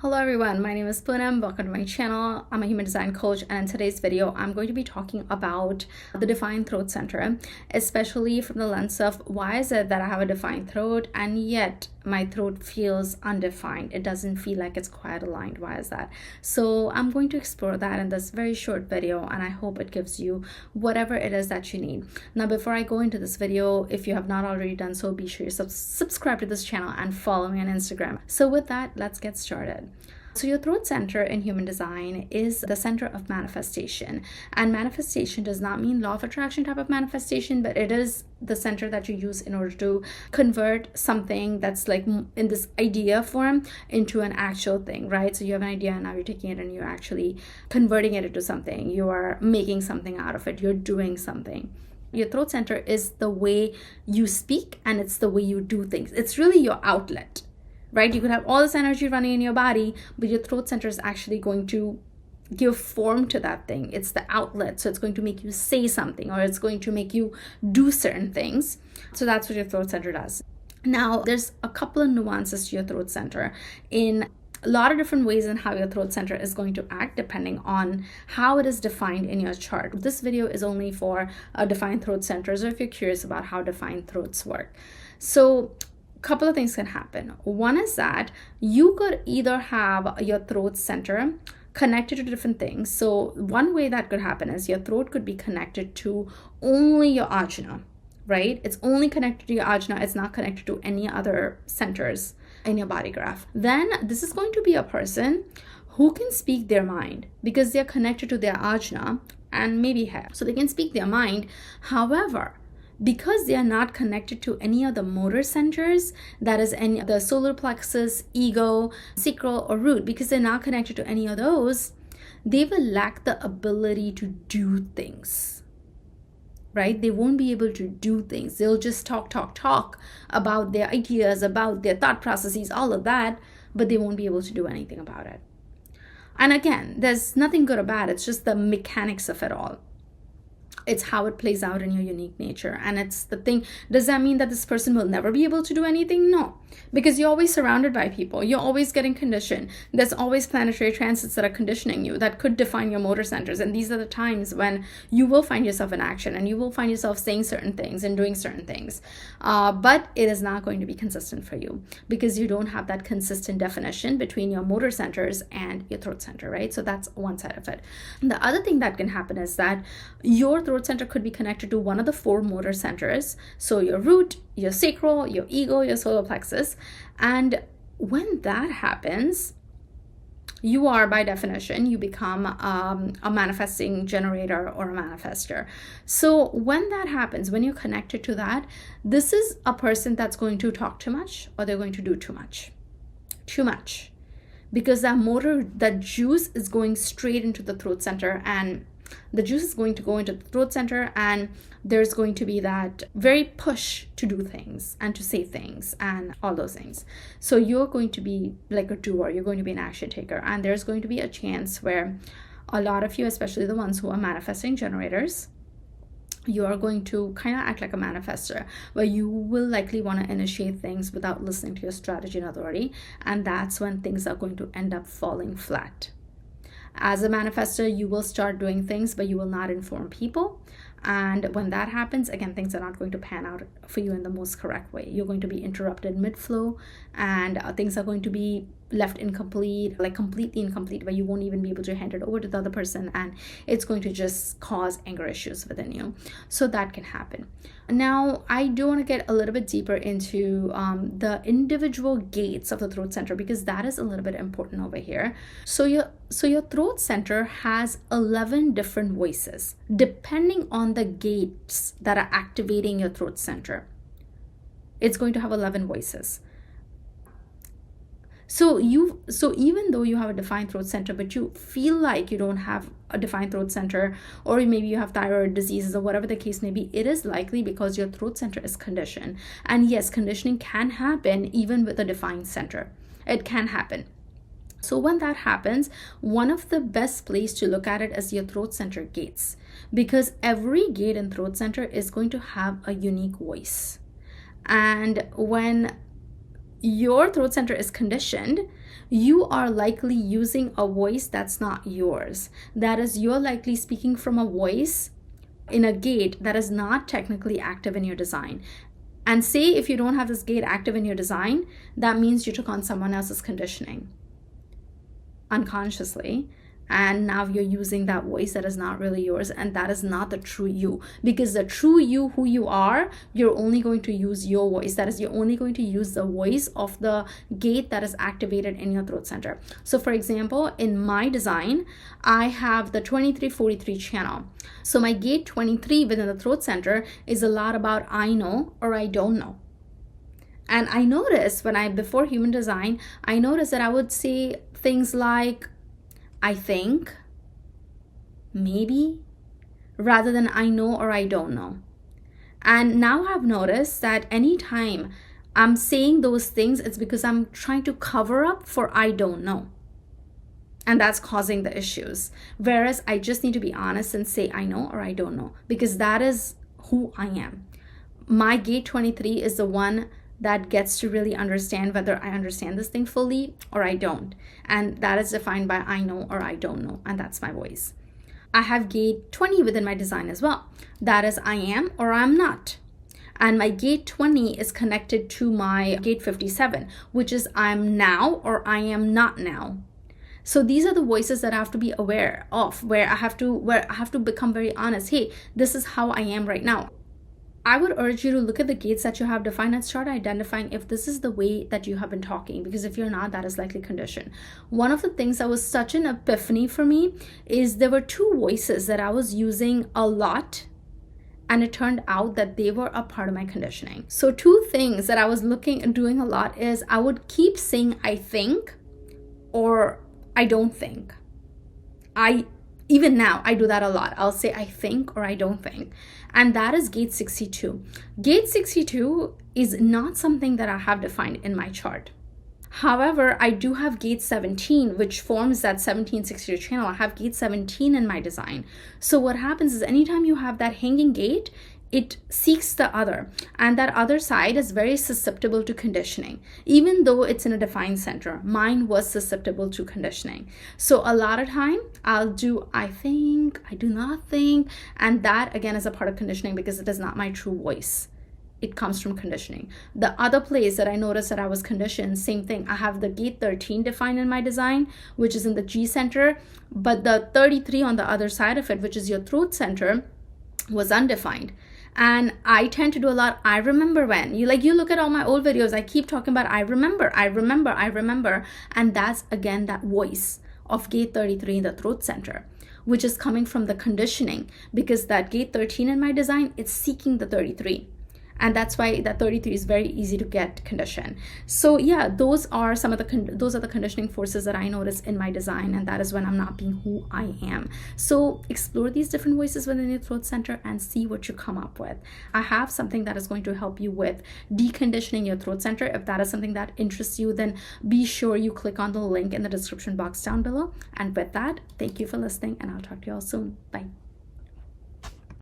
Hello everyone, my name is Poonam. Welcome to my channel. I'm a human design coach, and in today's video I'm going to be talking about the defined throat center, especially from the lens of why is it that I have a defined throat and yet my throat feels undefined. It doesn't feel like it's quite aligned. Why is that? So I'm going to explore that in this very short video, and I hope it gives you whatever it is that you need. Now, before I go into this video, if you have not already done so, be sure you subscribe to this channel and follow me on Instagram. So with that, let's get started. So your throat center in human design is the center of manifestation, and manifestation does not mean law of attraction type of manifestation, but it is the center that you use in order to convert something that's like in this idea form into an actual thing, right? So you have an idea and now you're taking it and you're actually converting it into something. You are making something out of it. You're doing something. Your throat center is the way you speak and it's the way you do things. It's really your outlet. Right? You could have all this energy running in your body, but your throat center is actually going to give form to that thing. It's the outlet. So it's going to make you say something, or it's going to make you do certain things. So that's what your throat center does. Now, there's a couple of nuances to your throat center in a lot of different ways in how your throat center is going to act depending on how it is defined in your chart. This video is only for defined throat centers, or if you're curious about how defined throats work. So couple of things can happen. One is that you could either have your throat center connected to different things. So one way that could happen is your throat could be connected to only your ajna, right? It's only connected to your ajna. It's not connected to any other centers in your body graph. Then this is going to be a person who can speak their mind because they're connected to their ajna and maybe hair. So they can speak their mind. However, because they are not connected to any of the motor centers, that is any of the solar plexus, ego, sacral, or root, because they're not connected to any of those, they will lack the ability to do things, right? They won't be able to do things. They'll just talk about their ideas, about their thought processes, all of that, but they won't be able to do anything about it. And again, there's nothing good or bad. It's just the mechanics of it all. It's how it plays out in your unique nature. And it's the thing, does that mean that this person will never be able to do anything? No, because you're always surrounded by people. You're always getting conditioned. There's always planetary transits that are conditioning you, that could define your motor centers. And these are the times when you will find yourself in action and you will find yourself saying certain things and doing certain things. But it is not going to be consistent for you because you don't have that consistent definition between your motor centers and your throat center, right? So that's one side of it. And the other thing that can happen is that your throat center could be connected to one of the four motor centers. So your root, your sacral, your ego, your solar plexus. And when that happens, you are, by definition, you become a manifesting generator or a manifester. So when that happens, when you're connected to that, this is a person that's going to talk too much, or they're going to do too much. Because that motor, that juice is going straight into the throat center, and the juice is going to go into the throat center, and there's going to be that very push to do things and to say things and all those things. So you're going to be like a doer, you're going to be an action taker, and there's going to be a chance where a lot of you, especially the ones who are manifesting generators, you are going to kind of act like a manifester, where you will likely want to initiate things without listening to your strategy and authority, and that's when things are going to end up falling flat. As a manifestor, you will start doing things, but you will not inform people. And when that happens, again, things are not going to pan out for you in the most correct way. You're going to be interrupted mid-flow, and things are going to be left incomplete, like completely incomplete, where you won't even be able to hand it over to the other person, and it's going to just cause anger issues within you. So that can happen. Now, I do want to get a little bit deeper into the individual gates of the throat center, because that is a little bit important over here. So your throat center has 11 different voices, depending on the gates that are activating your throat center. It's going to have 11 voices. So even though you have a defined throat center, but you feel like you don't have a defined throat center, or maybe you have thyroid diseases or whatever the case may be, it is likely because your throat center is conditioned. And yes, conditioning can happen even with a defined center. It can happen. So when that happens, one of the best place to look at it is your throat center gates, because every gate in throat center is going to have a unique voice. And when your throat center is conditioned, you are likely using a voice that's not yours. That is, you're likely speaking from a voice in a gate that is not technically active in your design. And say if you don't have this gate active in your design, that means you took on someone else's conditioning unconsciously, and now you're using that voice that is not really yours, and that is not the true you. Because the true you, who you are, you're only going to use your voice. That is, you're only going to use the voice of the gate that is activated in your throat center. So for example, in my design, I have the 2343 channel. So my gate 23 within the throat center is a lot about I know or I don't know. And I noticed before human design, I noticed that I would say things like, I think, maybe, rather than I know or I don't know. And now I've noticed that anytime I'm saying those things, it's because I'm trying to cover up for I don't know. And that's causing the issues. Whereas I just need to be honest and say I know or I don't know, because that is who I am. My gate 23 is the one that gets to really understand whether I understand this thing fully or I don't. And that is defined by I know or I don't know. And that's my voice. I have gate 20 within my design as well. That is I am or I'm not. And my gate 20 is connected to my gate 57, which is I'm now or I am not now. So these are the voices that I have to be aware of, where I have to become very honest. Hey, this is how I am right now. I would urge you to look at the gates that you have defined and start identifying if this is the way that you have been talking, because if you're not, that is likely conditioned. One of the things that was such an epiphany for me is there were two voices that I was using a lot, and it turned out that they were a part of my conditioning. So two things that I was doing a lot is I would keep saying I think or I don't think. Even now, I do that a lot. I'll say I think or I don't think. And that is gate 62. Gate 62 is not something that I have defined in my chart. However, I do have gate 17, which forms that 1762 channel. I have gate 17 in my design. So what happens is anytime you have that hanging gate, it seeks the other, and that other side is very susceptible to conditioning. Even though it's in a defined center, mine was susceptible to conditioning. So a lot of time I'll do I think, I do not think, and that again is a part of conditioning because it is not my true voice. It comes from conditioning. The other place that I noticed that I was conditioned, same thing. I have the gate 13 defined in my design, which is in the G center, but the 33 on the other side of it, which is your throat center, was undefined. And I tend to do a lot. I remember when you look at all my old videos, I keep talking about I remember. And that's again that voice of gate 33 in the throat center, which is coming from the conditioning, because that gate 13 in my design, it's seeking the 33. And that's why that 33 is very easy to get conditioned. So yeah, those are the conditioning forces that I notice in my design, and that is when I'm not being who I am. So explore these different voices within your throat center and see what you come up with. I have something that is going to help you with deconditioning your throat center. If that is something that interests you, then be sure you click on the link in the description box down below. And with that, thank you for listening, and I'll talk to you all soon. Bye.